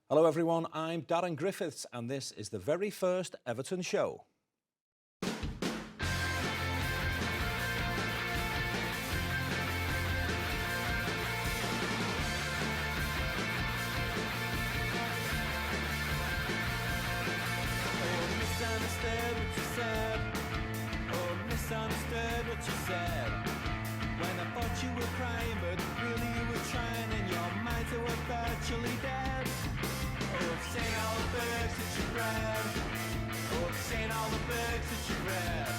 Hello everyone, I'm Darren Griffiths and this is the very first Everton Show. Misunderstood what you said. When I thought you were crying, but really you were trying, and your minds were virtually dead. Oh, I've seen all the books that you read. Oh, I've seen all the books that you read.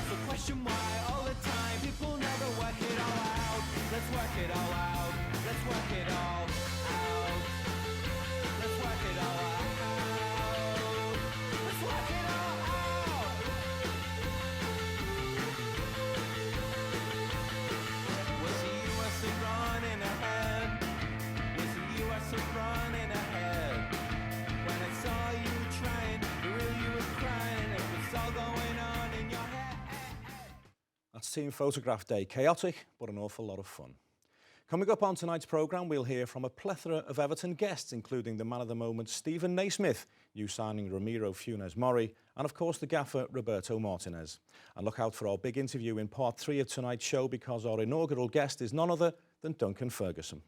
So question why all the time people never work it all out. Let's work it all out. Let's work it all out. Let's work it all out. Let's work it all out. Was the US running ahead? Was the US running ahead? When I saw you trying, really you were crying, it was all going on in your head. That's Team Photograph Day. Chaotic, but an awful lot of fun. Coming up on tonight's programme, we'll hear from a plethora of Everton guests, including the man of the moment, Stephen Naismith, new signing Ramiro Funes-Mori, and of course the gaffer, Roberto Martinez. And look out for our big interview in part 3 of tonight's show, because our inaugural guest is none other than Duncan Ferguson.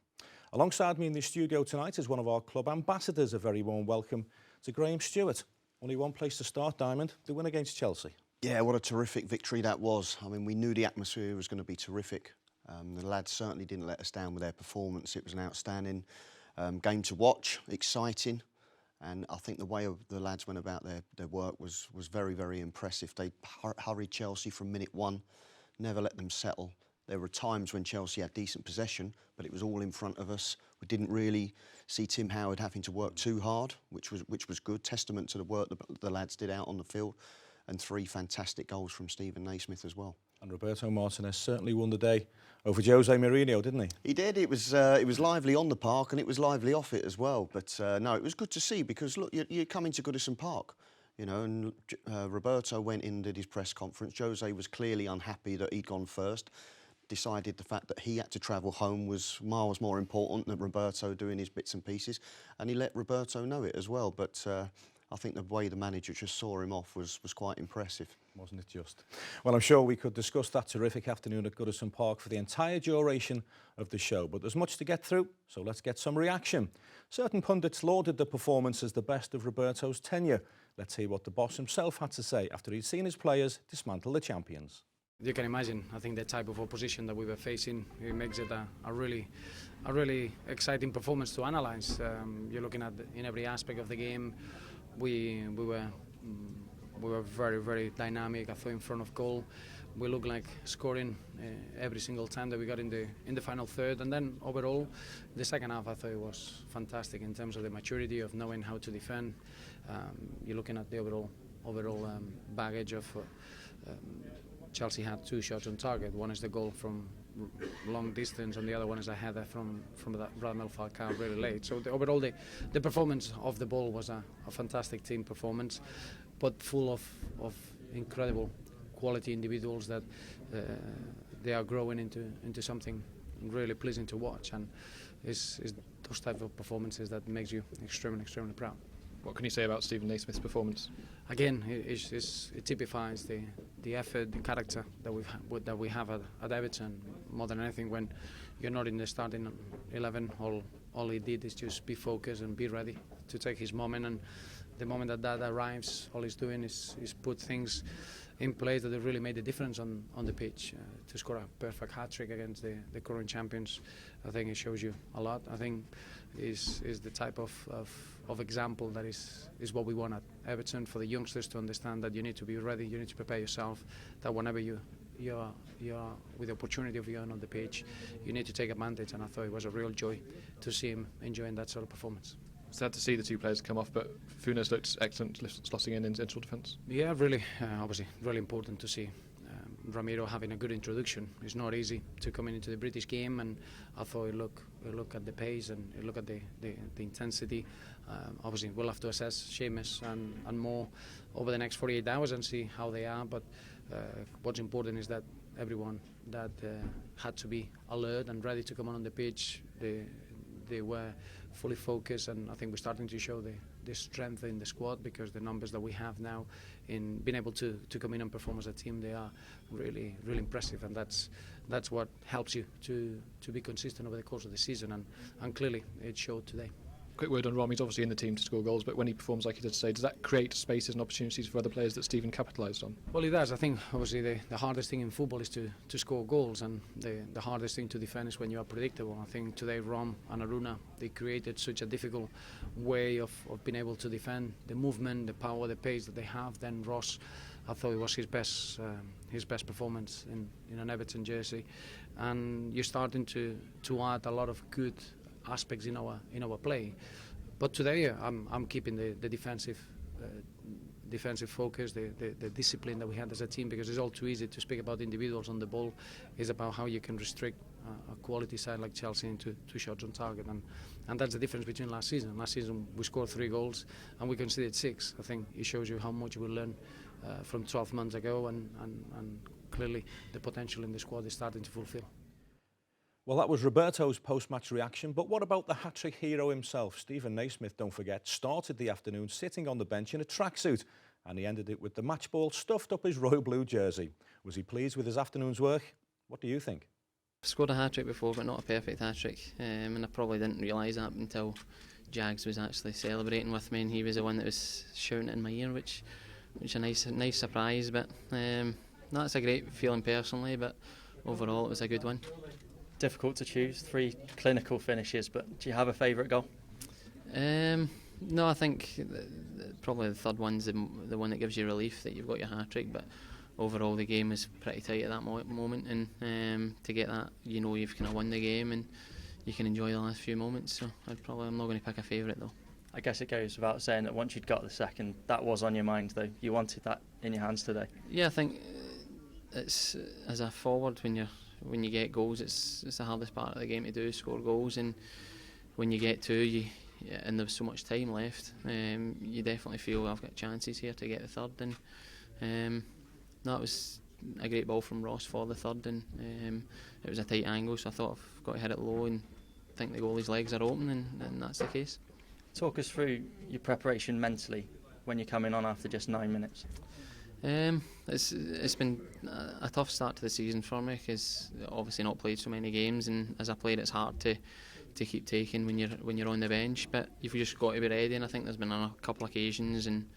Alongside me in the studio tonight is one of our club ambassadors. A very warm welcome to Graham Stuart. Only one place to start, Diamond, the win against Chelsea. Yeah, what a terrific victory that was. I mean, we knew the atmosphere was going to be terrific. The lads certainly didn't let us down with their performance. It was an outstanding game to watch, exciting, and I think the way the lads went about their work was very, very impressive. They hurried Chelsea from minute one, never let them settle. There were times when Chelsea had decent possession, but it was all in front of us. We didn't really see Tim Howard having to work too hard, which was good, testament to the work the lads did out on the field, and 3 fantastic goals from Stephen Naismith as well. And Roberto Martinez certainly won the day over Jose Mourinho, didn't he? He did. It was lively on the park and it was lively off it as well. But no, it was good to see, because look, you're coming to Goodison Park, you know, and Roberto went in and did his press conference. Jose was clearly unhappy that he'd gone first. Decided the fact that he had to travel home was miles more important than Roberto doing his bits and pieces, and he let Roberto know it as well. But I think the way the manager just saw him off was quite impressive. Wasn't it just? Well, I'm sure we could discuss that terrific afternoon at Goodison Park for the entire duration of the show, but there's much to get through, so let's get some reaction. Certain pundits lauded the performance as the best of Roberto's tenure. Let's hear what the boss himself had to say after he'd seen his players dismantle the champions. You can imagine, I think the type of opposition that we were facing, it makes it a really exciting performance to analyse. You're looking at in every aspect of the game. We were very, very dynamic. I thought in front of goal, we looked like scoring every single time that we got in the final third. And then overall, the second half I thought it was fantastic in terms of the maturity of knowing how to defend. You're looking at the overall baggage of. Chelsea had 2 shots on target. One is the goal from long distance, and the other one is a header from that Radamel Falcao really late. So overall, the performance of the ball was a fantastic team performance, but full of incredible quality individuals that they are growing into something really pleasing to watch, and it's those type of performances that makes you extremely proud. What can you say about Stephen Naismith's performance? Again, it typifies the effort, the character that we have at Everton. More than anything, when you're not in the starting 11, all he did is just be focused and be ready to take his moment. And the moment that arrives, all he's doing is put things in place that have really made a difference on the pitch. To score a perfect hat-trick against the current champions, I think it shows you a lot. I think is the type of example that is what we want at Everton, for the youngsters to understand that you need to be ready, you need to prepare yourself, that whenever you're with the opportunity of being on the pitch, you need to take advantage. And I thought it was a real joy to see him enjoying that sort of performance. Sad to see the 2 players come off, but Funes looked excellent slotting in central defence. Yeah, really, obviously, really important to see Ramiro having a good introduction. It's not easy to come into the British game, and I thought he look at the pace and look at the intensity. Obviously, we'll have to assess Seamus and more over the next 48 hours and see how they are. But what's important is that everyone that had to be alert and ready to come on the pitch, they were fully focused, and I think we're starting to show the strength in the squad, because the numbers that we have now in being able to come in and perform as a team, they are really impressive, and that's what helps you to be consistent over the course of the season, and clearly it showed today. Quick word on Rom. He's obviously in the team to score goals, but when he performs like he did today, does that create spaces and opportunities for other players that Stephen capitalised on? Well, it does. I think obviously the hardest thing in football is to score goals, and the hardest thing to defend is when you are predictable. I think today Rom and Aruna, they created such a difficult way of being able to defend, the movement, the power, the pace that they have. Then Ross, I thought it was his best performance in an Everton jersey, and you're starting to add a lot of good aspects in our play. But today I'm keeping the defensive focus, the discipline that we had as a team, because it's all too easy to speak about individuals on the ball. It's about how you can restrict a quality side like Chelsea into 2 shots on target, and that's the difference between last season. Last season we scored 3 goals and we conceded 6. I think it shows you how much we learned from 12 months ago, and clearly the potential in the squad is starting to fulfil. Well, that was Roberto's post-match reaction, but what about the hat-trick hero himself? Stephen Naismith, don't forget, started the afternoon sitting on the bench in a tracksuit, and he ended it with the match ball stuffed up his royal blue jersey. Was he pleased with his afternoon's work? What do you think? I've scored a hat-trick before, but not a perfect hat-trick, and I probably didn't realise that until Jags was actually celebrating with me, and he was the one that was shouting it in my ear, which a nice surprise. But that's a great feeling personally, but overall it was a good one. Difficult to choose, 3 clinical finishes, but do you have a favourite goal? No, I think probably the third one's the one that gives you relief that you've got your hat-trick, but overall the game is pretty tight at that moment, and to get that, you know, you've kind of won the game and you can enjoy the last few moments, so I'm not going to pick a favourite though. I guess it goes without saying that once you'd got the second, that was on your mind though. You wanted that in your hands today. Yeah, I think it's, as a forward, when you get goals, it's the hardest part of the game to do, score goals, and when you get 2, and there's so much time left, you definitely feel I've got chances here to get the third, and that was a great ball from Ross for the third, and it was a tight angle, so I thought I've got to hit it low and think the goalie's legs are open, and that's the case. Talk us through your preparation mentally when you're coming on after just 9 minutes. It's been a tough start to the season for me, because obviously not played so many games, and as a player it's hard to keep taking when you're on the bench, but you've just got to be ready, and I think there's been a couple of occasions, and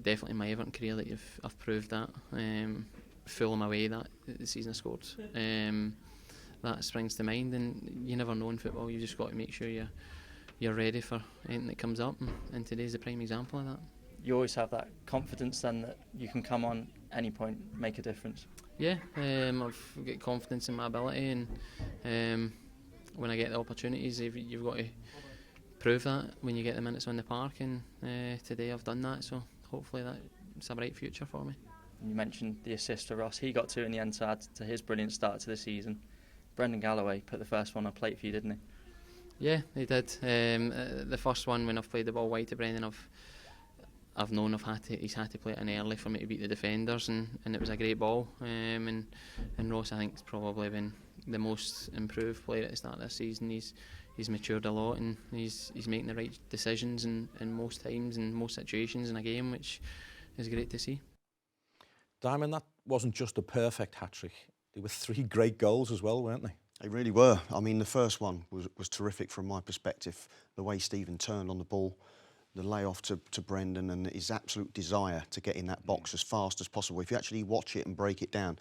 definitely in my Everton career, that I've proved that, full of my way that the season I scored. That springs to mind, and you never know in football, you just got to make sure you're ready for anything that comes up, and today's a prime example of that. You always have that confidence then that you can come on any point, make a difference. Yeah, I've got confidence in my ability, and when I get the opportunities, you've got to prove that when you get the minutes on the park, and today I've done that, so hopefully that's a bright future for me. You mentioned the assist to Ross. He got 2 in the end to add to his brilliant start to the season. Brendan Galloway put the first one on plate for you, didn't he? Yeah, he did. The first one, when I've played the ball wide to Brendan, I've known he's had to play it in early for me to beat the defenders, and it was a great ball. And Ross, I think, has probably been the most improved player at the start of this season. He's matured a lot, and he's making the right decisions in most times and most situations in a game, which is great to see. Diamond, that wasn't just a perfect hat-trick. They were 3 great goals as well, weren't they? They really were. I mean, the first one was terrific from my perspective. The way Stephen turned on the ball, the layoff to Brendan, and his absolute desire to get in that box as fast as possible. If you actually watch it and break it down,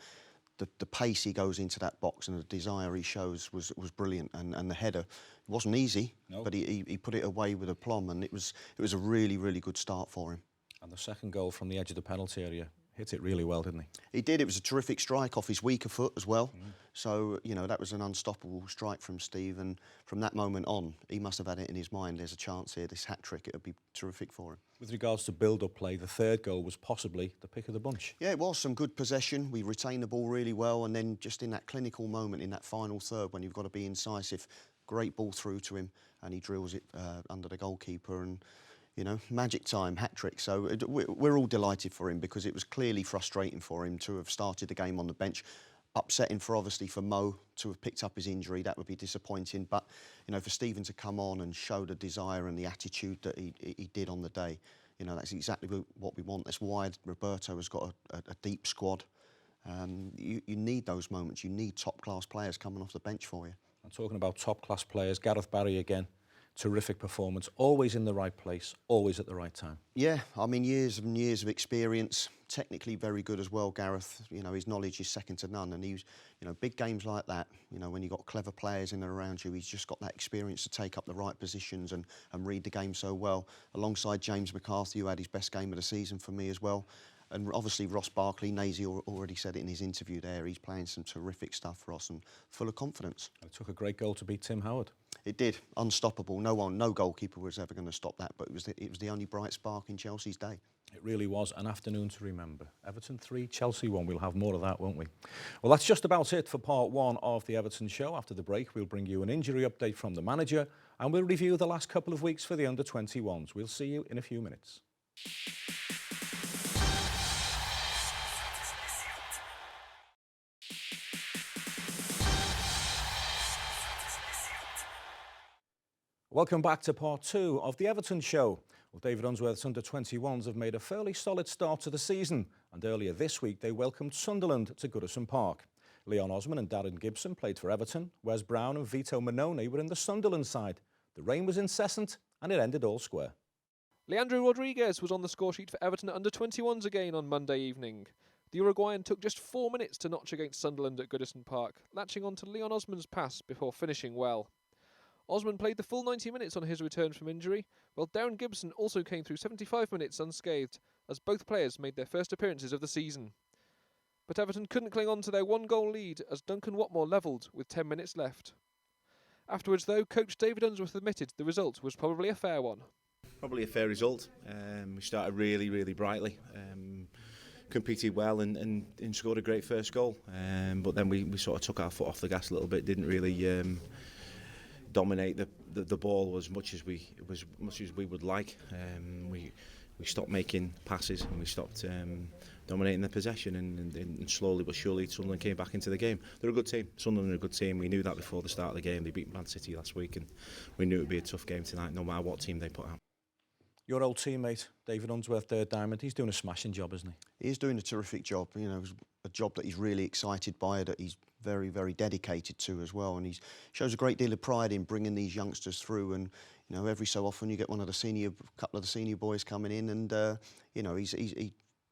the pace he goes into that box and the desire he shows was brilliant. And the header, it wasn't easy, no, but he put it away with aplomb, and it was a really, really good start for him. And the second goal from the edge of the penalty area, hit it really well, didn't he? He did. It was a terrific strike off his weaker foot as well. So, you know, that was an unstoppable strike from Steve, and from that moment on, he must have had it in his mind, there's a chance here, this hat-trick, it would be terrific for him. With regards to build-up play, the third goal was possibly the pick of the bunch. Yeah, it was some good possession. We retained the ball really well, and then just in that clinical moment, in that final third, when you've got to be incisive, great ball through to him, and he drills it under the goalkeeper, and you know, magic time, hat-trick. So we're all delighted for him, because it was clearly frustrating for him to have started the game on the bench. upsetting for obviously for Mo to have picked up his injury. That would be disappointing. But you know, for Stephen to come on and show the desire and the attitude that he did on the day, you know, that's exactly what we want. That's why Roberto has got a deep squad. You need those moments. You need top-class players coming off the bench for you. I'm talking about top-class players. Gareth Barry again. Terrific performance. Always in the right place. Always at the right time. Yeah, I mean, years and years of experience. Technically very good as well, Gareth. You know, his knowledge is second to none. And he's, you know, big games like that, you know, when you've got clever players in and around you, he's just got that experience to take up the right positions and read the game so well. Alongside James McCarthy, who had his best game of the season for me as well. And obviously Ross Barkley, Nazy already said it in his interview there, he's playing some terrific stuff for us and full of confidence. It took a great goal to beat Tim Howard. It did, unstoppable. No goalkeeper was ever going to stop that, but it was the only bright spark in Chelsea's day. It really was an afternoon to remember. Everton 3, Chelsea 1. We'll have more of that, won't we? Well, that's just about it for part 1 of the Everton Show. After the break, we'll bring you an injury update from the manager and we'll review the last couple of weeks for the under-21s. We'll see you in a few minutes. Welcome back to part 2 of the Everton Show. Well, David Unsworth's under-21s have made a fairly solid start to the season, and earlier this week they welcomed Sunderland to Goodison Park. Leon Osman and Darren Gibson played for Everton. Wes Brown and Vito Manone were in the Sunderland side. The rain was incessant and it ended all square. Leandro Rodriguez was on the scoresheet for Everton under-21s again on Monday evening. The Uruguayan took just 4 minutes to notch against Sunderland at Goodison Park, latching on to Leon Osman's pass before finishing well. Osman played the full 90 minutes on his return from injury, while Darren Gibson also came through 75 minutes unscathed, as both players made their first appearances of the season. But Everton couldn't cling on to their 1-goal lead as Duncan Watmore levelled with 10 minutes left. Afterwards, though, coach David Unsworth admitted the result was probably a fair one. Probably a fair result. We started really brightly. Competed well and scored a great first goal. But then we sort of took our foot off the gas a little bit, didn't really dominate the ball as much as we would like. We stopped making passes and we stopped dominating the possession and slowly but surely Sunderland came back into the game. They're a good team. Sunderland are a good team. We knew that before the start of the game. They beat Man City last week and we knew it would be a tough game tonight no matter what team they put out. Your old teammate, David Unsworth, Third Diamond, he's doing a smashing job, isn't he? He's doing a terrific job. You know, it's a job that he's really excited by, that he's very dedicated to as well, and he shows a great deal of pride in bringing these youngsters through. And you know, every so often you get couple of the senior boys coming in, and you know, he's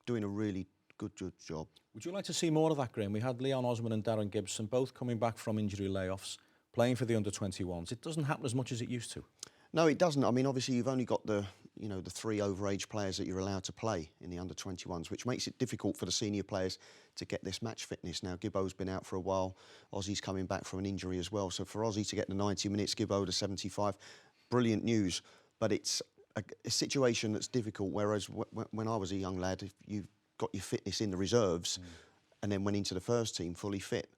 doing a really good job. Would you like to see more of that, Graham? We had Leon Osman and Darren Gibson both coming back from injury layoffs, playing for the under-21s. It doesn't happen as much as it used to. No, it doesn't. I mean, obviously you've only got the 3 overage players that you're allowed to play in the under-21s, which makes it difficult for the senior players to get this match fitness. Now, Gibbo's been out for a while. Ozzy's coming back from an injury as well. So for Ozzy to get the 90 minutes, Gibbo to 75, brilliant news. But it's a situation that's difficult, whereas when I was a young lad, if you've got your fitness in the reserves and then went into the first team fully fit,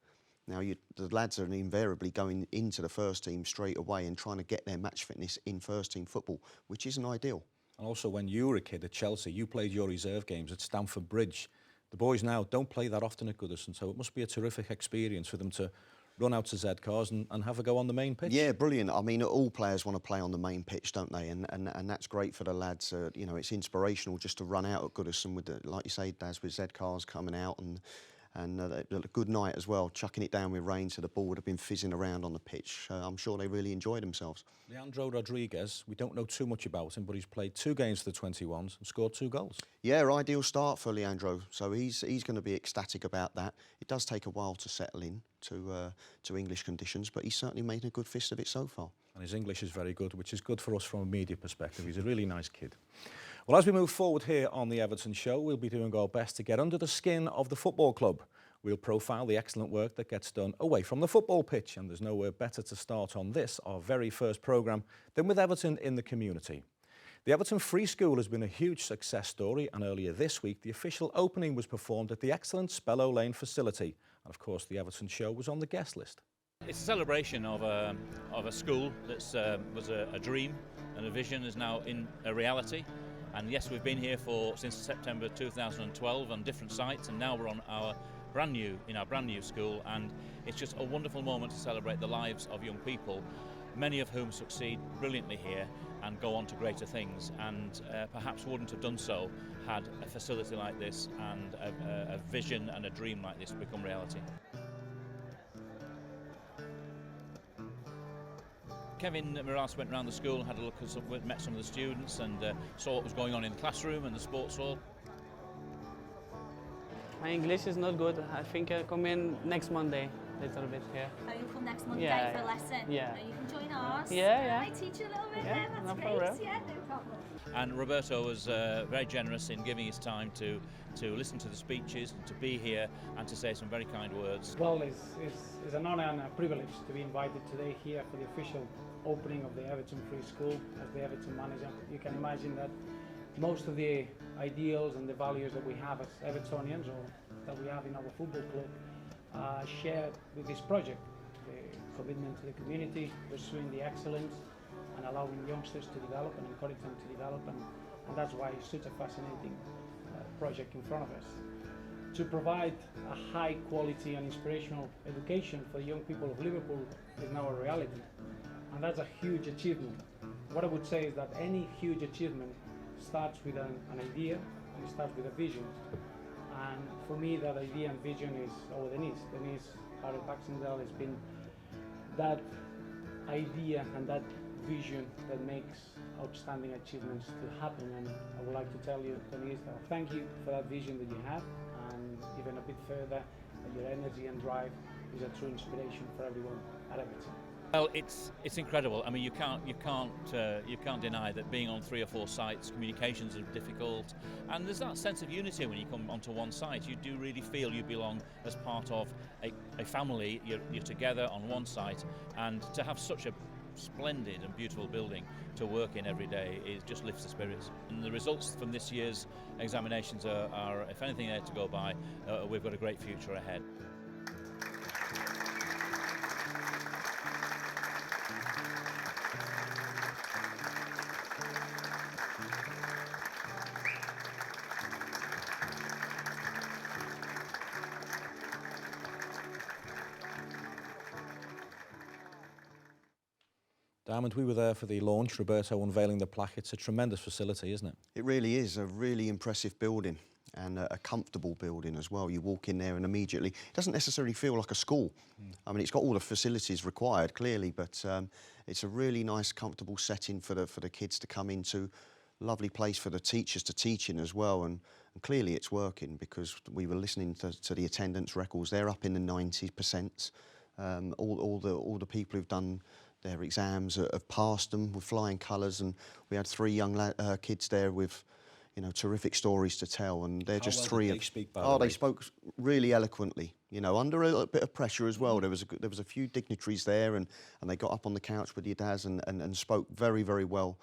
now the lads are invariably going into the first team straight away and trying to get their match fitness in first team football, which isn't ideal. And also when you were a kid at Chelsea, you played your reserve games at Stamford Bridge. The boys now don't play that often at Goodison, so it must be a terrific experience for them to run out to Z cars and have a go on the main pitch. Yeah, brilliant. I mean, all players want to play on the main pitch, don't they? And that's great for the lads. You know, it's inspirational just to run out at Goodison with, like you say, Daz, with Z cars coming out and a good night as well, chucking it down with rain so the ball would have been fizzing around on the pitch. I'm sure they really enjoyed themselves. Leandro Rodriguez, we don't know too much about him, but he's played 2 games for the 21s and scored 2 goals. Yeah, ideal start for Leandro, so he's going to be ecstatic about that. It does take a while to settle in to English conditions, but he's certainly made a good fist of it so far. And his English is very good, which is good for us from a media perspective. He's a really nice kid. Well, as we move forward here on the Everton Show, we'll be doing our best to get under the skin of the football club. We'll profile the excellent work that gets done away from the football pitch, and there's nowhere better to start on this, our very first programme, than with Everton in the community. The Everton Free School has been a huge success story, and earlier this week the official opening was performed at the excellent Spellow Lane facility, and of course the Everton Show was on the guest list. It's a celebration of a school that was a dream and a vision is now in a reality. And yes, we've been here since September 2012 on different sites, and now we're on our brand new school, and it's just a wonderful moment to celebrate the lives of young people, many of whom succeed brilliantly here and go on to greater things, and perhaps wouldn't have done so had a facility like this and a vision and a dream like this become reality. Kevin Miras went around the school and had a look at met some of the students and saw what was going on in the classroom and the sports hall. My English is not good. I think I'll come in next Monday a little bit here. Oh, you'll come next Monday Yeah, for a yeah. lesson? Yeah. Oh, you can join ours? Yeah. I teach you a little bit Yeah, there, that's no great. problem. Yeah, no problem. And Roberto was very generous in giving his time to listen to the speeches, to be here and to say some very kind words. Well, it's an honour and a privilege to be invited today here for the official opening of the Everton Free School as the Everton manager. You can imagine that most of the ideals and the values that we have as Evertonians, or that we have in our football club, are shared with this project. The commitment to the community, pursuing the excellence and allowing youngsters to develop and encourage them to develop, and that's why it's such a fascinating project in front of us. To provide a high quality and inspirational education for the young people of Liverpool is now a reality, and that's a huge achievement. What I would say is that any huge achievement starts with an idea, and it starts with a vision. And for me, that idea and vision is Denise. Harry Baxendale has been that idea and that vision that makes outstanding achievements to happen. And I would like to tell you, Denise, thank you for that vision that you have, and even a bit further, that your energy and drive is a true inspiration for everyone at Everton. Well, it's incredible. I mean, you can't deny that being on 3 or 4 sites, communications are difficult, and there's that sense of unity when you come onto one site. You do really feel you belong as part of a family. You're together on one site, and to have such a splendid and beautiful building to work in every day just lifts the spirits. And the results from this year's examinations are if anything, there to go by. We've got a great future ahead. Diamond, we were there for the launch, Roberto unveiling the plaque. It's a tremendous facility, isn't it? It really is a really impressive building, and a comfortable building as well. You walk in there and immediately, it doesn't necessarily feel like a school. I mean, it's got all the facilities required, clearly, but it's a really nice, comfortable setting for the kids to come into. Lovely place for the teachers to teach in as well, and clearly it's working, because we were listening to the attendance records. They're up in the 90%. All the people who've done their exams have passed them with flying colours, and we had 3 young kids there with, terrific stories to tell, and they're just 3 of. They speak, by the way? They spoke really eloquently. Under a bit of pressure as well. There was a few dignitaries there, and they got up on the couch with your dads and spoke very, very well,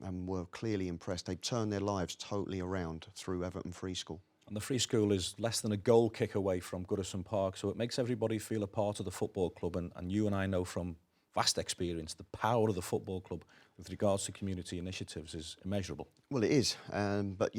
and were clearly impressed. They've turned their lives totally around through Everton Free School. And the Free School is less than a goal kick away from Goodison Park, so it makes everybody feel a part of the football club, and you and I know from vast experience the power of the football club with regards to community initiatives is immeasurable. Well, it is, but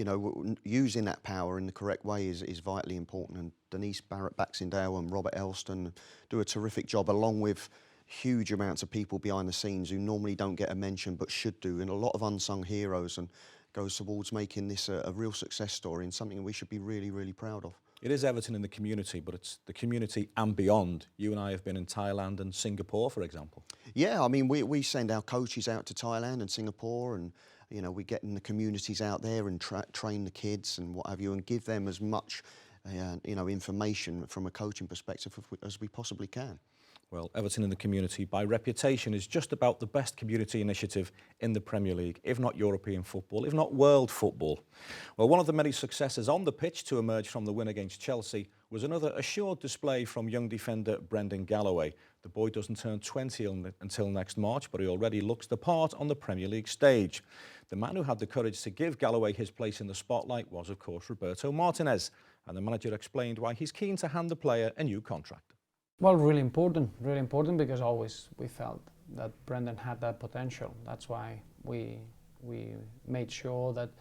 using that power in the correct way is vitally important, and Denise Baxendale and Robert Elston do a terrific job, along with huge amounts of people behind the scenes who normally don't get a mention but should do, and a lot of unsung heroes, and goes towards making this a real success story and something that we should be really, really proud of. It is Everton in the community, but it's the community and beyond. You and I have been in Thailand and Singapore, for example. Yeah, I mean, we send our coaches out to Thailand and Singapore, and we get in the communities out there and train the kids and what have you, and give them as much information from a coaching perspective as we possibly can. Well, Everton in the community, by reputation, is just about the best community initiative in the Premier League, if not European football, if not world football. Well, one of the many successes on the pitch to emerge from the win against Chelsea was another assured display from young defender Brendan Galloway. The boy doesn't turn 20 until next March, but he already looks the part on the Premier League stage. The man who had the courage to give Galloway his place in the spotlight was, of course, Roberto Martinez, and the manager explained why he's keen to hand the player a new contract. Well, really important because always we felt that Brendan had that potential. That's why we made sure that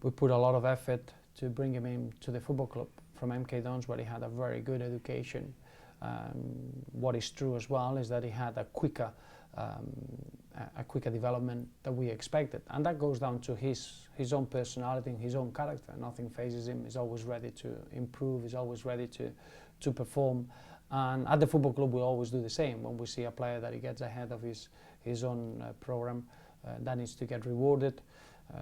we put a lot of effort to bring him into the football club from MK Dons, where he had a very good education. What is true as well is that he had a quicker development than we expected, and that goes down to his own personality and his own character. Nothing phases him. He's always ready to improve. He's always ready to perform. And at the football club, we always do the same. When we see a player that he gets ahead of his own program, that needs to get rewarded.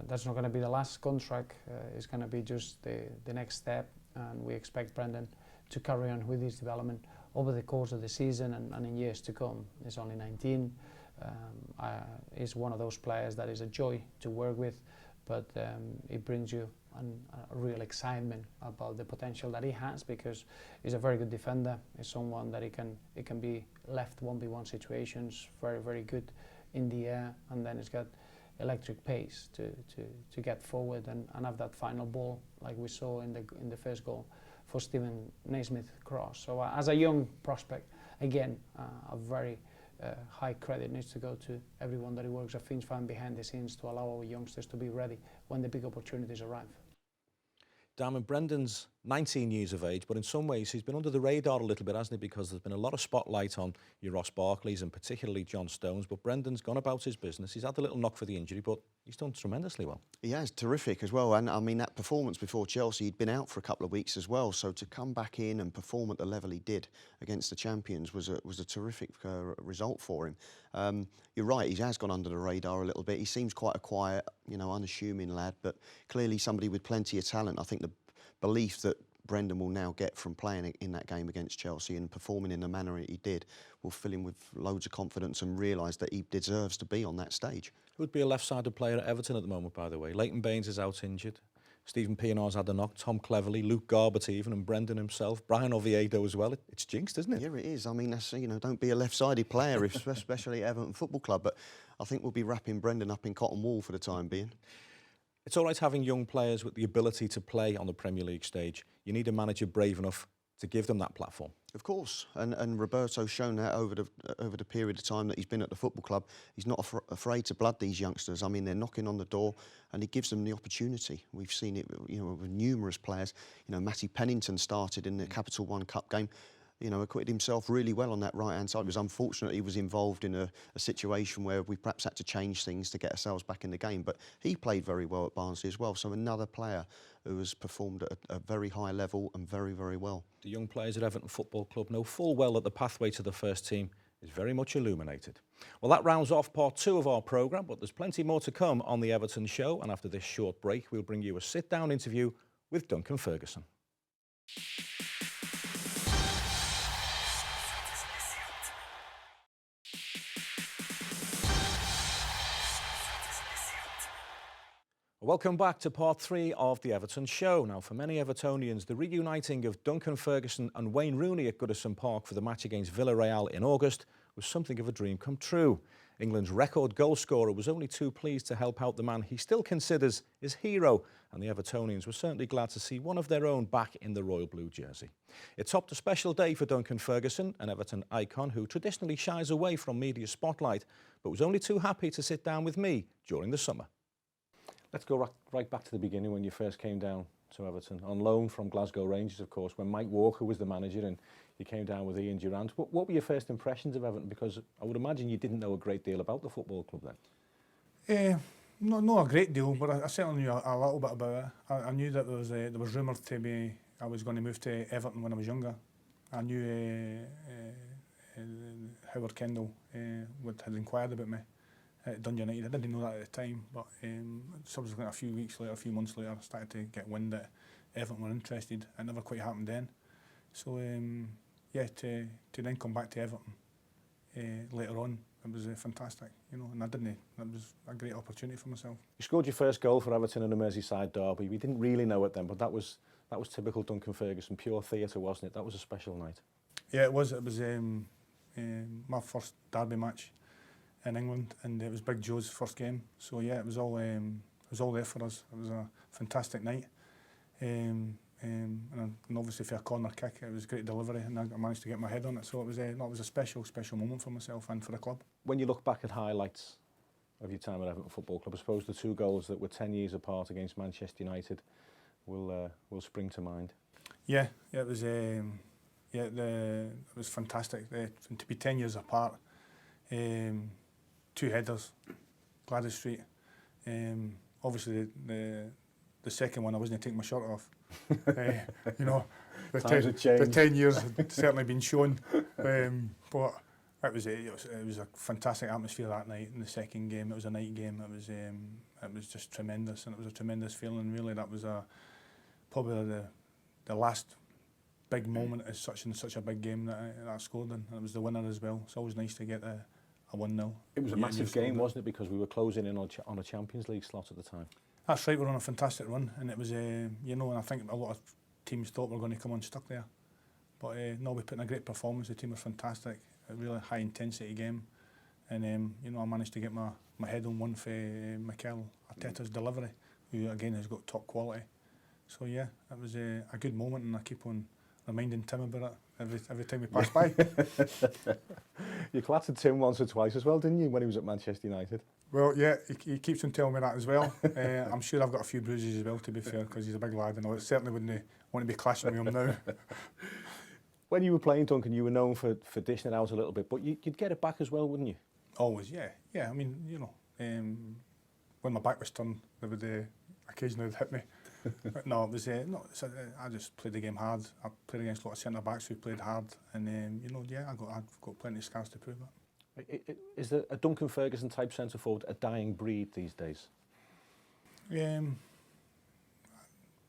That's not going to be the last contract. It's going to be just the next step, and we expect Brendan to carry on with his development over the course of the season and in years to come. He's only 19. He's one of those players that is a joy to work with, but it brings you a real excitement about the potential that he has, because he's a very good defender. He's someone that he can be left 1v1 situations, very, very good in the air, and then he's got electric pace to get forward and have that final ball like we saw in the first goal for Steven Naismith cross. So as a young prospect, again, a very high credit needs to go to everyone that works at Finch Farm behind the scenes to allow our youngsters to be ready when the big opportunities arrive. Darren, Brendan's 19 years of age, but in some ways he's been under the radar a little bit, hasn't he? Because there's been a lot of spotlight on your Ross Barkleys and particularly John Stones, but Brendan's gone about his business. He's had a little knock for the injury, but he's done tremendously well. He has, terrific as well. And I mean, that performance before Chelsea, he'd been out for a couple of weeks as well. So to come back in and perform at the level he did against the champions was a terrific result for him. You're right, he has gone under the radar a little bit. He seems quite a quiet, unassuming lad, but clearly somebody with plenty of talent. I think the belief that Brendan will now get from playing in that game against Chelsea and performing in the manner he did will fill him with loads of confidence and realise that he deserves to be on that stage. Who'd be a left-sided player at Everton at the moment, by the way? Leighton Baines is out injured. Stephen Pienaar's had a knock, Tom Cleverley, Luke Garbett even, and Brendan himself, Brian Oviedo as well. It's jinxed, isn't it? Yeah, it is. I mean, that's, don't be a left-sided player, especially at Everton Football Club, but I think we'll be wrapping Brendan up in cotton wool for the time being. It's all right having young players with the ability to play on the Premier League stage. You need a manager brave enough to give them that platform. Of course, and Roberto's shown that over the period of time that he's been at the football club. He's not afraid to blood these youngsters. I mean, they're knocking on the door, and he gives them the opportunity. We've seen it, with numerous players. Matty Pennington started in the Capital One Cup game. Acquitted himself really well on that right-hand side. It was unfortunate he was involved in a situation where we perhaps had to change things to get ourselves back in the game. But he played very well at Barnsley as well. So another player who has performed at a very high level and very, very well. The young players at Everton Football Club know full well that the pathway to the first team is very much illuminated. Well, that rounds off part 2 of our programme, but there's plenty more to come on the Everton Show. And after this short break, we'll bring you a sit-down interview with Duncan Ferguson. Welcome back to part 3 of the Everton Show. Now, for many Evertonians, the reuniting of Duncan Ferguson and Wayne Rooney at Goodison Park for the match against Villarreal in August was something of a dream come true. England's record goal scorer was only too pleased to help out the man he still considers his hero, and the Evertonians were certainly glad to see one of their own back in the royal blue jersey. It topped a special day for Duncan Ferguson, an Everton icon who traditionally shies away from media spotlight, but was only too happy to sit down with me during the summer. Let's go right back to the beginning when you first came down to Everton, on loan from Glasgow Rangers, of course, when Mike Walker was the manager and you came down with Ian Durrant. What were your first impressions of Everton? Because I would imagine you didn't know a great deal about the football club then. Not a great deal, but I certainly knew a little bit about it. I knew that there was rumoured to be I was going to move to Everton when I was younger. I knew Howard Kendall had inquired about me at Dundee United. I didn't know that at the time, but subsequently a few months later, I started to get wind that Everton were interested. It never quite happened then. So to then come back to Everton later on, it was fantastic, and it was a great opportunity for myself. You scored your first goal for Everton in a Merseyside derby. We didn't really know it then, but that was typical Duncan Ferguson, pure theatre, wasn't it? That was a special night. Yeah, it was. It was my first derby match in England, and it was Big Joe's first game. So yeah, it was all there for us. It was a fantastic night, and obviously for a corner kick, it was great delivery, and I managed to get my head on it. So it was a special moment for myself and for the club. When you look back at highlights of your time at Everton Football Club, I suppose the 2 goals that were 10 years apart against Manchester United will spring to mind. Yeah, it was. It was fantastic. To be 10 years apart, 2 headers, Gladys Street. Obviously, the second one I wasn't taking my shirt off. You know, the 10 years had certainly been shown. But it was a fantastic atmosphere that night in the second game. It was a night game. It was just tremendous, and it was a tremendous feeling. Really, that was probably the last big moment in such a big game that I scored in. And it was the winner as well. It's always nice to get a 1-0. It was a massive game, wasn't it? Because we were closing in on a Champions League slot at the time. That's right, we're on a fantastic run, and it was, you know, and I think a lot of teams thought we were going to come unstuck there. But no, we put in a great performance. The team was fantastic, a really high intensity game, and you know, I managed to get my head on one for Mikel Arteta's delivery, who again has got top quality. So yeah, it was a good moment, and I keep on reminding Tim about it every time we pass by. You clattered Tim once or twice as well, didn't you, when he was at Manchester United? Well, yeah, he keeps on telling me that as well. I'm sure I've got a few bruises as well, to be fair, because he's a big lad, and I certainly wouldn't want to be clashing with him now. When you were playing, Duncan, you were known for dishing it out a little bit, but you'd get it back as well, wouldn't you? Always, yeah. Yeah, I mean, you know, when my back was turned, they would occasionally hit me. But no, it was I just played the game hard. I played against a lot of centre backs who played hard, and you know, yeah, I've got plenty of scars to prove that. Is there a Duncan Ferguson type centre forward a dying breed these days?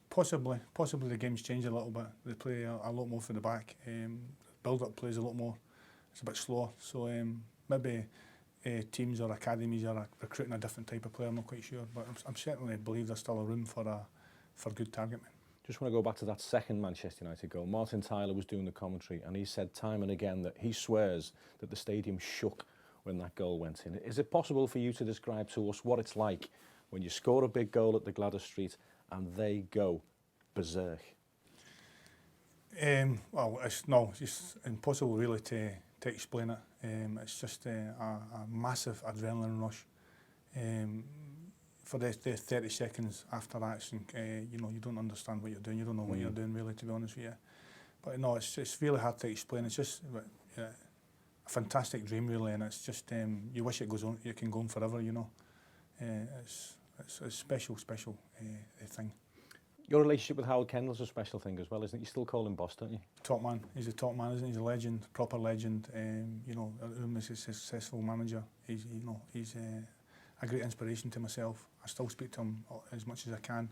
Possibly the game's changed a little bit. They play a lot more for the back. Build-up plays a lot more. It's a bit slower. So maybe teams or academies are recruiting a different type of player. I'm not quite sure, but I'm certainly believe there's still a room for good target men. Just want to go back to that second Manchester United goal. Martin Tyler was doing the commentary, and he said time and again that he swears that the stadium shook when that goal went in. Is it possible for you to describe to us what it's like when you score a big goal at the Gladys Street and they go berserk? Well, it's just impossible really to explain it. It's just a massive adrenaline rush. For the 30 seconds after action, you know, you don't understand what you're doing. You don't know what you're doing, really, to be honest with you. But no, it's really hard to explain. It's just a fantastic dream, really, and it's just you wish it goes on. You can go on forever, you know. It's a special thing. Your relationship with Howard Kendall's a special thing as well, isn't it? You still call him boss, don't you? Top man. He's a top man, isn't he? He's a legend, proper legend. You know, he's a successful manager. He's a great inspiration to myself. I still speak to him as much as I can,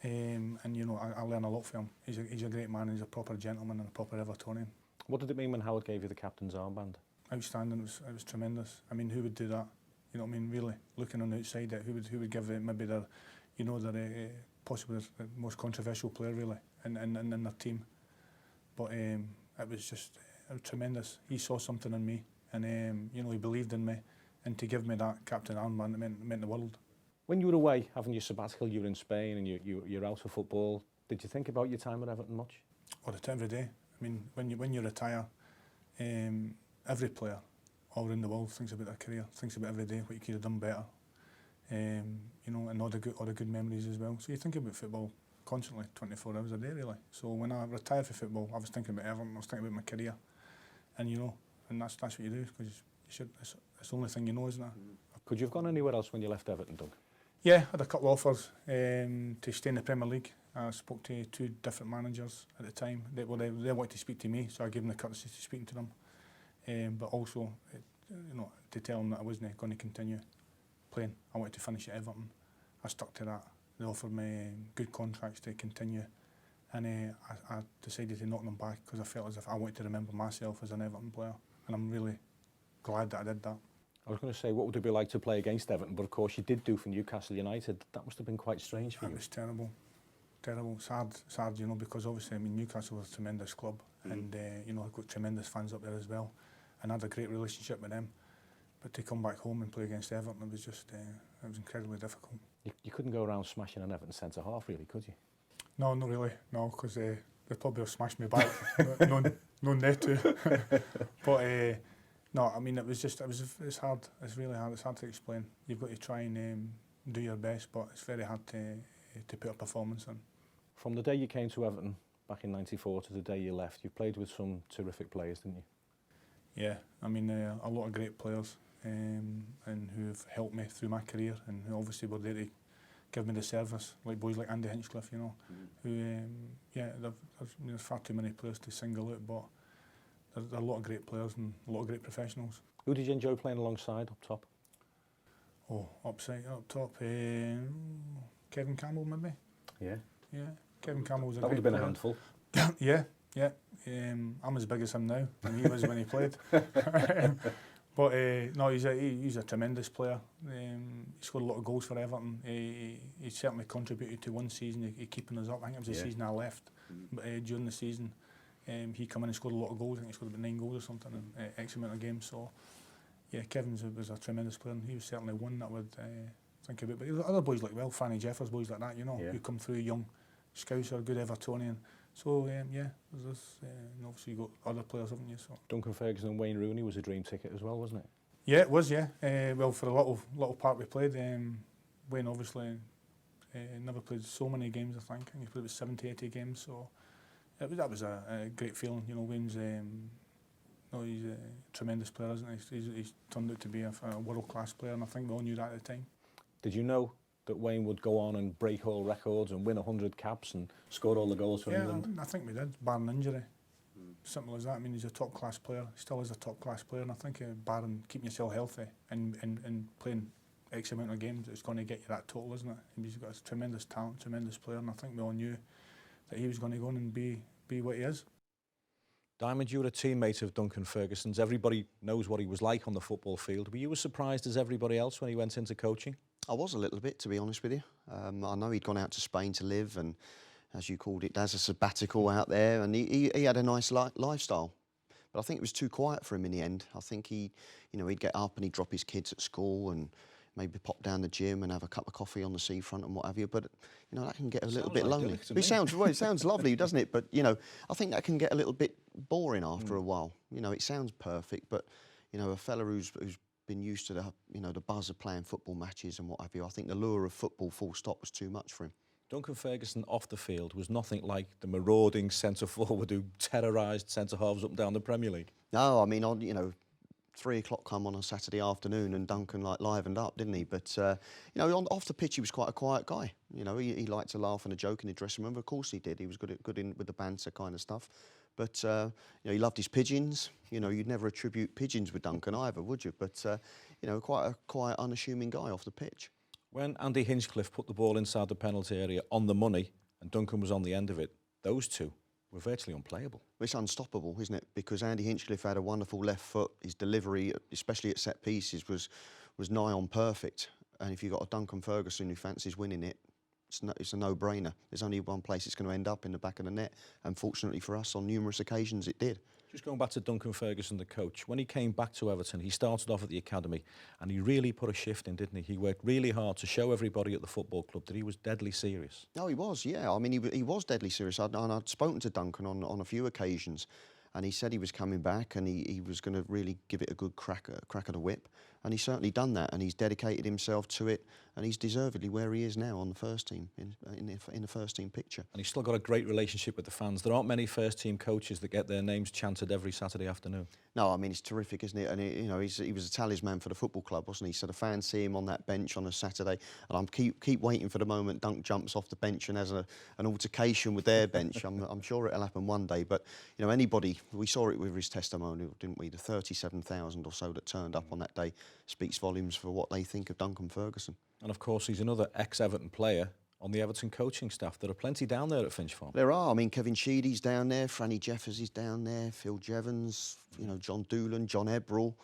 and you know, I learn a lot from him. He's a great man. He's a proper gentleman and a proper Evertonian. What did it mean when Howard gave you the captain's armband? Outstanding. It was tremendous. I mean, who would do that? You know what I mean? Really, looking on the outside, who would give it maybe their, you know, their possibly the most controversial player really in their team. But it was just tremendous. He saw something in me, and you know, he believed in me, and to give me that captain armband, it meant the world. When you were away having your sabbatical, you were in Spain and you're out of football. Did you think about your time at Everton much? All the time, every day. I mean, when you retire, every player all around the world thinks about their career, thinks about every day what you could have done better. You know, and all the good memories as well. So you think about football constantly, 24 hours a day, really. So when I retired for football, I was thinking about Everton, I was thinking about my career, and you know, and that's what you do, because you should. It's the only thing you know, isn't it? Could you have gone anywhere else when you left Everton, Doug? Yeah, I had a couple of offers to stay in the Premier League. I spoke to 2 different managers at the time. They wanted to speak to me, so I gave them the courtesy to speaking to them. But also, you know, to tell them that I wasn't going to continue playing. I wanted to finish at Everton. I stuck to that. They offered me good contracts to continue, and I decided to knock them back because I felt as if I wanted to remember myself as an Everton player, and I'm really glad that I did that. I was going to say, what would it be like to play against Everton? But of course, you did do for Newcastle United. That must have been quite strange for you. It was terrible. It's hard, you know, because obviously, I mean, Newcastle was a tremendous club, and you know, I've got tremendous fans up there as well, and I had a great relationship with them. But to come back home and play against Everton, it was just, it was incredibly difficult. You couldn't go around smashing an Everton centre half, really, could you? No, not really. No, because they probably have smashed me back. no need to. But no, I mean, it's hard. It's really hard. It's hard to explain. You've got to try and do your best, but it's very hard to put a performance in. From the day you came to Everton, back in '94 to the day you left. You played with some terrific players, didn't you? Yeah, I mean, a lot of great players and who've helped me through my career and who obviously were there to give me the service, like boys like Andy Hinchcliffe, you know, who, yeah, there's far too many players to single out, but there's a lot of great players and a lot of great professionals. Who did you enjoy playing alongside up top? Oh, up top, Kevin Campbell maybe. Yeah. Yeah, Kevin Campbell was a that would great have been player. a handful. Yeah. I'm as big as him now, and he was when he played. But no, he's a tremendous player. He scored a lot of goals for Everton. He certainly contributed to one season, he keeping us up. I think it was the season I left. But during the season, he came in and scored a lot of goals. I think he scored about 9 goals or something in X amount of games. So, yeah, Kevin was a tremendous player, and he was certainly one that I would think about. But there were other boys like Fanny Jeffers, boys like that, you know, who come through young, Scouser, good Evertonian. So, yeah, there's and obviously you've got other players, haven't you? So. Duncan Ferguson and Wayne Rooney was a dream ticket as well, wasn't it? Yeah, it was, yeah. Well, for a little part we played, Wayne obviously never played so many games, I think. He played about 70, 80 games, so that was a great feeling. You know, Wayne's, he's a tremendous player, isn't he? He's turned out to be a world-class player, and I think we all knew that at the time. Did you know that Wayne would go on and break all records and win 100 caps and score all the goals for England? Yeah, I think we did, barring injury. Simple as that. I mean, he's a top-class player. He still is a top-class player, and I think barring keeping yourself healthy and playing X amount of games, it's going to get you that total, isn't it? And he's got a tremendous talent, tremendous player, and I think we all knew that he was going to go on and be what he is. Diamond, you were a teammate of Duncan Ferguson's. Everybody knows what he was like on the football field. Were you as surprised as everybody else when he went into coaching? I was a little bit, to be honest with you. I know he'd gone out to Spain to live and, as you called it, as a sabbatical out there, and he had a nice lifestyle. But I think it was too quiet for him in the end. I think he'd get up and he'd drop his kids at school and maybe pop down the gym and have a cup of coffee on the seafront and what have you. But, you know, that can get a little bit lonely. It sounds lovely, doesn't it? But, you know, I think that can get a little bit boring after a while. You know, it sounds perfect, but, you know, a fella who's been used to the buzz of playing football matches and what have you, I think the lure of football full stop was too much for him. Duncan Ferguson off the field was nothing like the marauding centre forward who terrorised centre halves up and down the Premier League. No, I mean, 3 o'clock come on a Saturday afternoon and Duncan livened up, didn't he? But off the pitch he was quite a quiet guy. You know, he liked to laugh and a joke in the dressing room. Of course he did. He was good with the banter kind of stuff. But he loved his pigeons. You know, you'd never attribute pigeons with Duncan either, would you? But quite a quiet, unassuming guy off the pitch. When Andy Hinchcliffe put the ball inside the penalty area on the money and Duncan was on the end of it, those two were virtually unplayable. It's unstoppable, isn't it? Because Andy Hinchcliffe had a wonderful left foot. His delivery, especially at set pieces, was nigh on perfect. And if you've got a Duncan Ferguson who fancies winning it, it's a no-brainer. There's only one place it's going to end up, in the back of the net. And fortunately for us, on numerous occasions, it did. Just going back to Duncan Ferguson, the coach, when he came back to Everton, he started off at the academy and he really put a shift in, didn't he? He worked really hard to show everybody at the football club that he was deadly serious. No, he was, yeah. I mean, he was deadly serious. I'd spoken to Duncan on a few occasions, and he said he was coming back and he was going to really give it a good crack at the whip. And he's certainly done that, and he's dedicated himself to it, and he's deservedly where he is now on the first team, in the first team picture. And he's still got a great relationship with the fans. There aren't many first team coaches that get their names chanted every Saturday afternoon. No, I mean, it's terrific, isn't it? And he was a talisman for the football club, wasn't he? So the fans see him on that bench on a Saturday, and I'm keep waiting for the moment Dunk jumps off the bench and has an altercation with their bench. I'm sure it'll happen one day. But anybody, we saw it with his testimonial, didn't we? The 37,000 or so that turned up on that day speaks volumes for what they think of Duncan Ferguson. And of course, he's another ex-Everton player on the Everton coaching staff. There are plenty down there at Finch Farm. There are. I mean, Kevin Sheedy's down there, Franny Jeffers is down there, Phil Jevons, John Doolan, John Ebrell.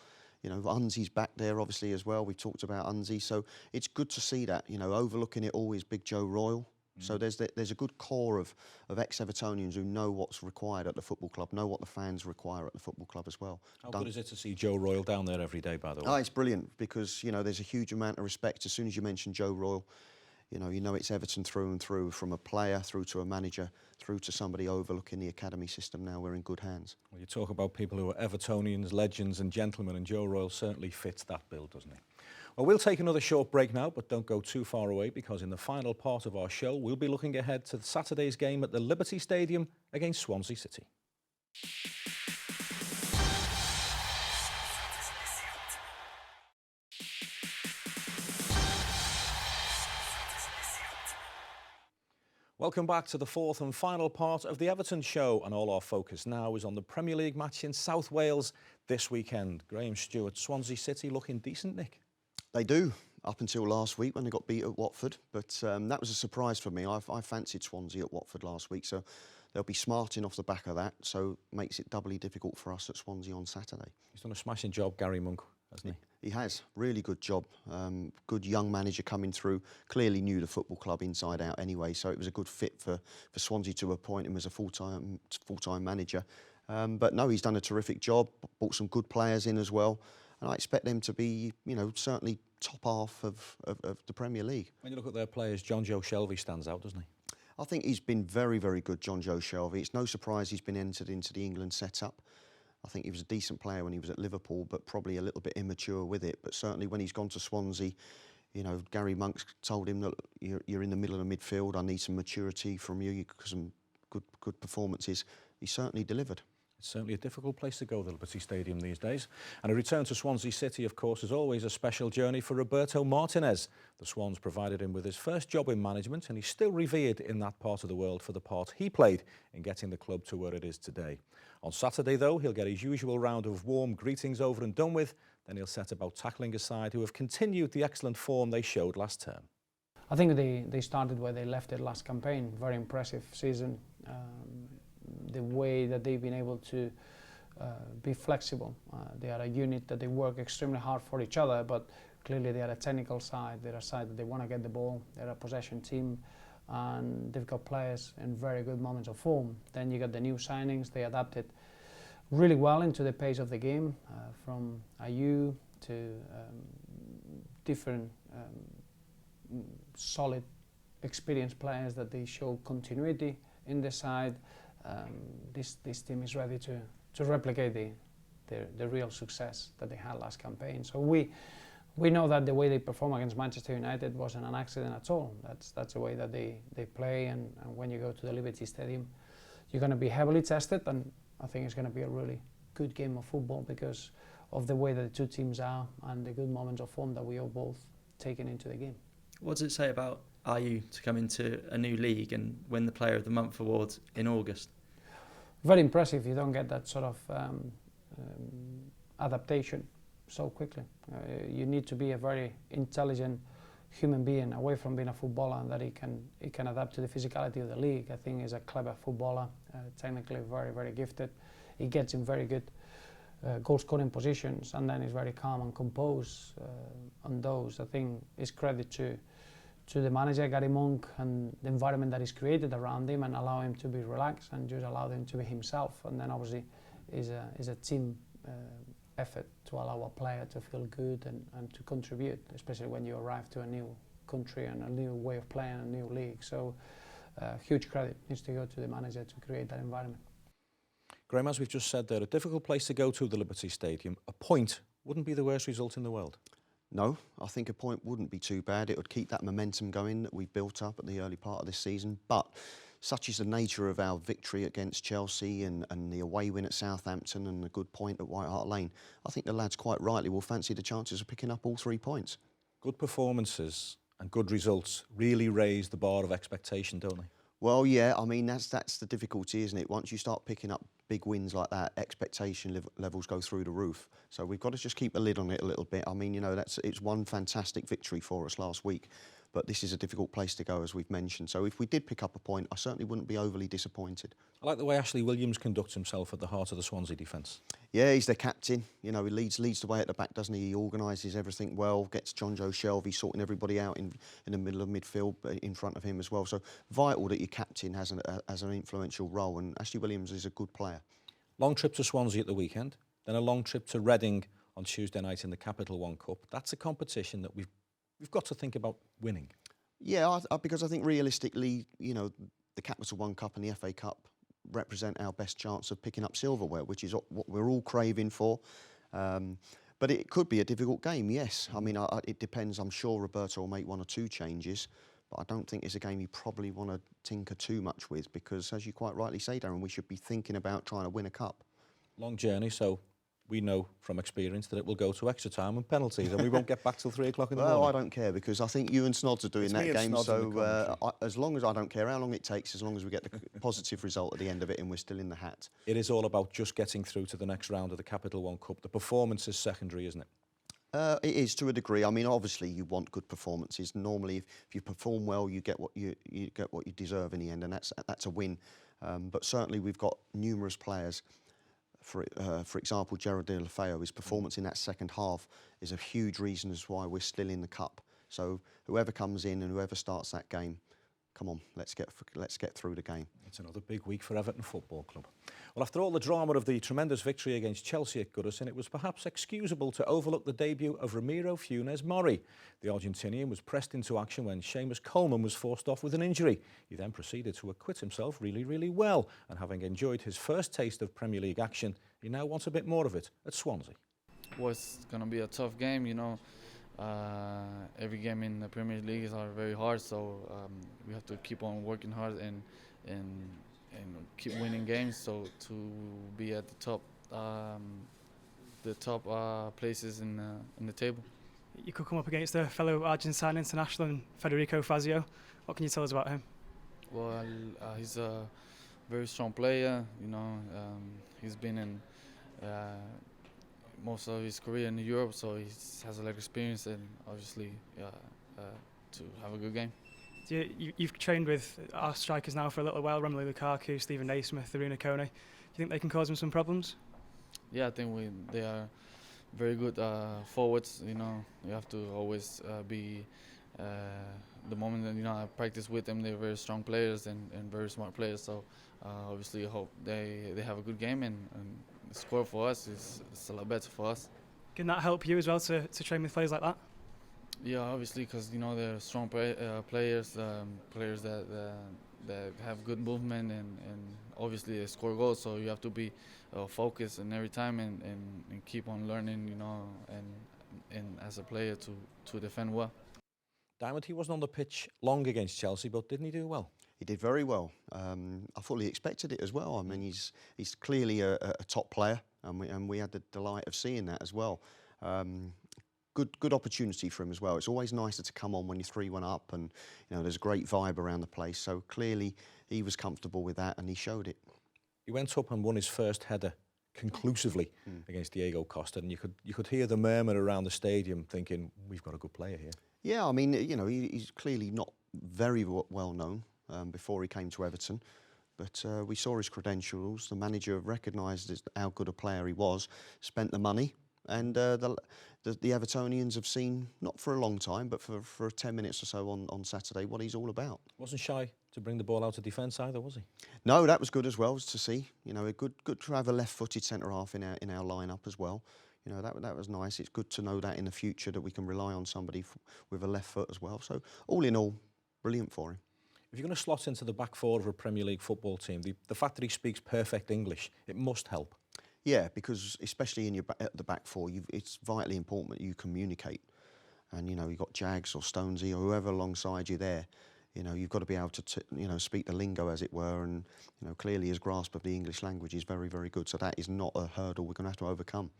Unzi's back there obviously as well. We've talked about Unzi. So it's good to see that. Overlooking it all is Big Joe Royle. So there's a good core of ex-Evertonians who know what's required at the football club, know what the fans require at the football club as well. How good is it to see Joe Royle down there every day, by the way? Oh, it's brilliant because, there's a huge amount of respect. As soon as you mention Joe Royle, you know it's Everton through and through, from a player through to a manager, through to somebody overlooking the academy system. Now we're in good hands. Well, you talk about people who are Evertonians, legends and gentlemen, and Joe Royle certainly fits that bill, doesn't he? Well, we'll take another short break now, but don't go too far away, because in the final part of our show, we'll be looking ahead to Saturday's game at the Liberty Stadium against Swansea City. Welcome back to the fourth and final part of the Everton Show, and all our focus now is on the Premier League match in South Wales this weekend. Graham, Stuart, Swansea City looking decent, Nick? They do, up until last week when they got beat at Watford, but that was a surprise for me. I fancied Swansea at Watford last week, so they'll be smarting off the back of that, so makes it doubly difficult for us at Swansea on Saturday. He's done a smashing job, Gary Monk, hasn't he? He has, really good job. Good young manager coming through, clearly knew the football club inside out anyway, so it was a good fit for Swansea to appoint him as a full-time manager. But no, he's done a terrific job, brought some good players in as well, and I expect them to be, you know, certainly top half of the Premier League. When you look at their players, John Joe Shelvey stands out, doesn't he? I think he's been very, very good, John Joe Shelvey. It's no surprise he's been entered into the England setup. I think he was a decent player when he was at Liverpool, but probably a little bit immature with it. But certainly when he's gone to Swansea, you know, Gary Monk's told him that you're in the middle of the midfield. I need some maturity from you, because some good performances. He certainly delivered. It's certainly a difficult place to go, the Liberty Stadium these days. And a return to Swansea City, of course, is always a special journey for Roberto Martinez. The Swans provided him with his first job in management, and he's still revered in that part of the world for the part he played in getting the club to where it is today. On Saturday, though, he'll get his usual round of warm greetings over and done with. Then he'll set about tackling a side who have continued the excellent form they showed last term. I think they started where they left it last campaign. Very impressive season. The way that they've been able to be flexible. They are a unit that they work extremely hard for each other, but clearly they are a technical side. They're a side that they want to get the ball. They're a possession team, and they've got players in very good moments of form. Then you got the new signings. They adapted really well into the pace of the game, from Ayew to different solid, experienced players that they show continuity in the side. This team is ready to replicate the real success that they had last campaign. So we know that the way they perform against Manchester United wasn't an accident at all. That's the way that they play, and when you go to the Liberty Stadium, you're going to be heavily tested, and I think it's going to be a really good game of football because of the way that the two teams are and the good moments of form that we are both taking into the game. What does it say about Ayew to come into a new league and win the Player of the Month award in August? Very impressive. You don't get that sort of adaptation so quickly. You need to be a very intelligent human being, away from being a footballer, and that he can adapt to the physicality of the league. I think he's a clever footballer, technically very, very gifted. He gets in very good goal-scoring positions, and then he's very calm and composed on those. I think it's credit to the manager, Gary Monk, and the environment that is created around him, and allow him to be relaxed and just allow him to be himself. And then obviously is a team effort to allow a player to feel good and to contribute, especially when you arrive to a new country and a new way of playing, a new league. So huge credit needs to go to the manager to create that environment. Graham, as we've just said, they're a difficult place to go to, the Liberty Stadium. A point wouldn't be the worst result in the world. No, I think a point wouldn't be too bad. It would keep that momentum going that we built up at the early part of this season. But such is the nature of our victory against Chelsea and the away win at Southampton and the good point at White Hart Lane. I think the lads quite rightly will fancy the chances of picking up all 3 points. Good performances and good results really raise the bar of expectation, don't they? Well, yeah, I mean, that's the difficulty, isn't it? Once you start picking up big wins like that, expectation levels go through the roof. So we've got to just keep a lid on it a little bit. I mean, you know, it's one fantastic victory for us last week, but this is a difficult place to go, as we've mentioned. So if we did pick up a point, I certainly wouldn't be overly disappointed. I like the way Ashley Williams conducts himself at the heart of the Swansea defence. Yeah, he's the captain. You know, he leads the way at the back, doesn't he? He organises everything well, gets John Joe Shelvey sorting everybody out in the middle of midfield, but in front of him as well. So vital that your captain has an influential role, and Ashley Williams is a good player. Long trip to Swansea at the weekend, then a long trip to Reading on Tuesday night in the Capital One Cup. That's a competition that we've got to think about winning. Yeah, because I think realistically, you know, the Capital One Cup and the FA Cup represent our best chance of picking up silverware, which is what we're all craving for. But But it could be a difficult game, yes. I mean, it depends. I'm sure Roberto will make 1 or 2 changes, but I don't think it's a game you probably want to tinker too much with because, as you quite rightly say, Darren, we should be thinking about trying to win a cup. Long journey, so we know from experience that it will go to extra time and penalties, and we won't get back till 3 o'clock in the morning. Well, I don't care because I think you and Snods are doing It's that me and game. Snods in the So as long as I don't care how long it takes, as long as we get the positive result at the end of it and we're still in the hat. It is all about just getting through to the next round of the Capital One Cup. The performance is secondary, isn't it? It is to a degree. I mean, obviously, you want good performances. Normally, if you perform well, you get what you deserve in the end, and that's a win. But certainly, we've got numerous players. For example, Gerard Deulofeu, his performance in that second half is a huge reason as why we're still in the cup. So whoever comes in and whoever starts that game, come on, let's get through the game. It's another big week for Everton Football Club. Well, after all the drama of the tremendous victory against Chelsea at Goodison, it was perhaps excusable to overlook the debut of Ramiro Funes Mori. The Argentinian was pressed into action when Seamus Coleman was forced off with an injury. He then proceeded to acquit himself really, really well, and having enjoyed his first taste of Premier League action, he now wants a bit more of it at Swansea. Well, it's going to be a tough game, you know. Every game in the Premier League is very hard, so we have to keep on working hard and keep winning games. So to be at the top places in the table. You could come up against a fellow Argentine international, Federico Fazio. What can you tell us about him? Well, he's a very strong player. You know, he's been in most of his career in Europe, so he has a lot of experience and obviously to have a good game. You've trained with our strikers now for a little while, Romelu Lukaku, Stephen Naismith, Aruna Kone. Do you think they can cause him some problems? Yeah, I think they are very good forwards. You know, you have to always be the moment that I practice with them. They're very strong players and very smart players. So obviously, I hope they have a good game and score for us. It's a lot better for us. Can that help you as well to train with players like that? Yeah, obviously, because they're strong players, players that have good movement and obviously they score goals. So you have to be focused and every time and keep on learning, and as a player to defend well. Diamond, he wasn't on the pitch long against Chelsea, but didn't he do well? He did very well. I fully expected it as well. I mean, he's clearly a top player, and we had the delight of seeing that as well. Good opportunity for him as well. It's always nicer to come on when you're 3-1 up, and there's a great vibe around the place. So clearly, he was comfortable with that, and he showed it. He went up and won his first header conclusively against Diego Costa, and you could hear the murmur around the stadium, thinking we've got a good player here. Yeah, I mean, he's clearly not very well known before he came to Everton, but we saw his credentials. The manager recognised how good a player he was, spent the money, and the Evertonians have seen, not for a long time, but for 10 minutes or so on Saturday, what he's all about. Wasn't shy to bring the ball out of defence either, was he? No, that was good as well to see. Good to have a left-footed centre half in our lineup as well. That was nice. It's good to know that in the future that we can rely on somebody with a left foot as well. So all in all, brilliant for him. If you're going to slot into the back four of a Premier League football team, the fact that he speaks perfect English, it must help. Yeah, because especially at the back four, it's vitally important that you communicate. And you've got Jags or Stonesy or whoever alongside you there. You've got to be able to speak the lingo, as it were, and clearly his grasp of the English language is very, very good. So that is not a hurdle we're going to have to overcome.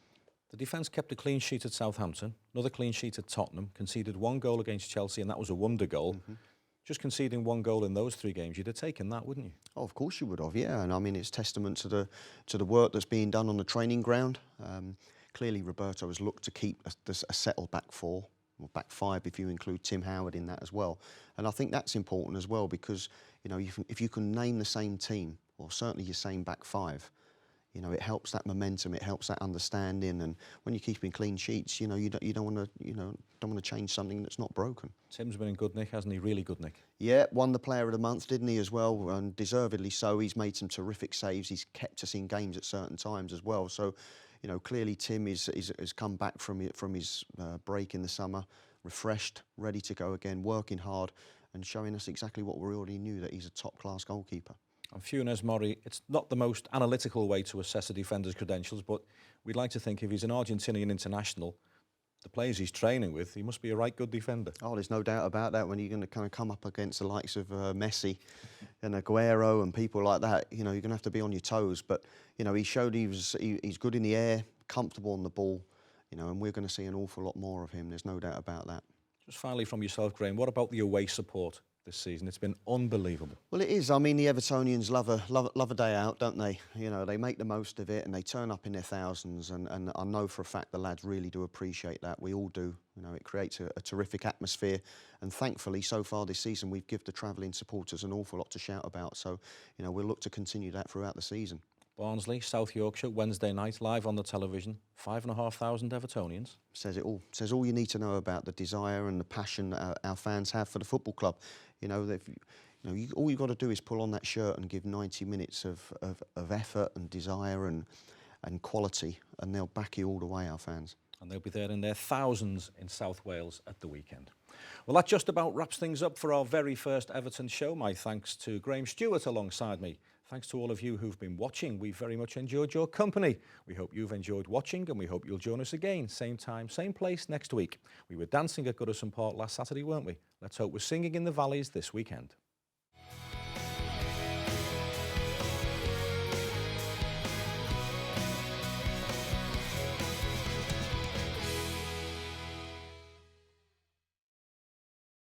The defence kept a clean sheet at Southampton, another clean sheet at Tottenham, conceded 1 goal against Chelsea, and that was a wonder goal. Just conceding 1 goal in those 3 games, you'd have taken that, wouldn't you? Oh, of course you would have, yeah. And I mean, it's testament to the work that's being done on the training ground. Clearly, Roberto has looked to keep a settled back four, or back 5 if you include Tim Howard in that as well. And I think that's important as well because if you can name the same team, or certainly your same back 5. It helps that momentum, it helps that understanding, and when you're keeping clean sheets, you don't want to change something that's not broken. Tim's been in good nick, hasn't he? Really good nick. Yeah, won the Player of the Month, didn't he, as well, and deservedly so. He's made some terrific saves. He's kept us in games at certain times as well. So, clearly Tim has come back from his break in the summer, refreshed, ready to go again, working hard, and showing us exactly what we already knew, that he's a top-class goalkeeper. And Funes Mori, it's not the most analytical way to assess a defender's credentials, but we'd like to think if he's an Argentinian international, the players he's training with, he must be a right good defender. Oh, there's no doubt about that. When you're going to kind of come up against the likes of Messi and Aguero and people like that, you know, you're going to have to be on your toes. But, you know, he showed he's good in the air, comfortable on the ball, you know, and we're going to see an awful lot more of him. There's no doubt about that. Just finally from yourself, Graham, what about the away support this season? It's been unbelievable. Well, it is. I mean, the Evertonians love a day out, don't they? You know, they make the most of it and they turn up in their thousands. And I know for a fact the lads really do appreciate that. We all do. You know, it creates a terrific atmosphere. And thankfully, so far this season, we've given the travelling supporters an awful lot to shout about. So, you know, we'll look to continue that throughout the season. Barnsley, South Yorkshire, Wednesday night, live on the television. 5,500 Evertonians. Says it all. Says all you need to know about the desire and the passion that our fans have for the football club. You know, all you've got to do is pull on that shirt and give 90 minutes of effort and desire and quality, and they'll back you all the way, our fans. And they'll be there in their thousands in South Wales at the weekend. Well, that just about wraps things up for our very first Everton show. My thanks to Graham Stuart alongside me. Thanks to all of you who've been watching. We very much enjoyed your company. We hope you've enjoyed watching, and we hope you'll join us again, same time, same place next week. We were dancing at Goodison Park last Saturday, weren't we? Let's hope we're singing in the valleys this weekend.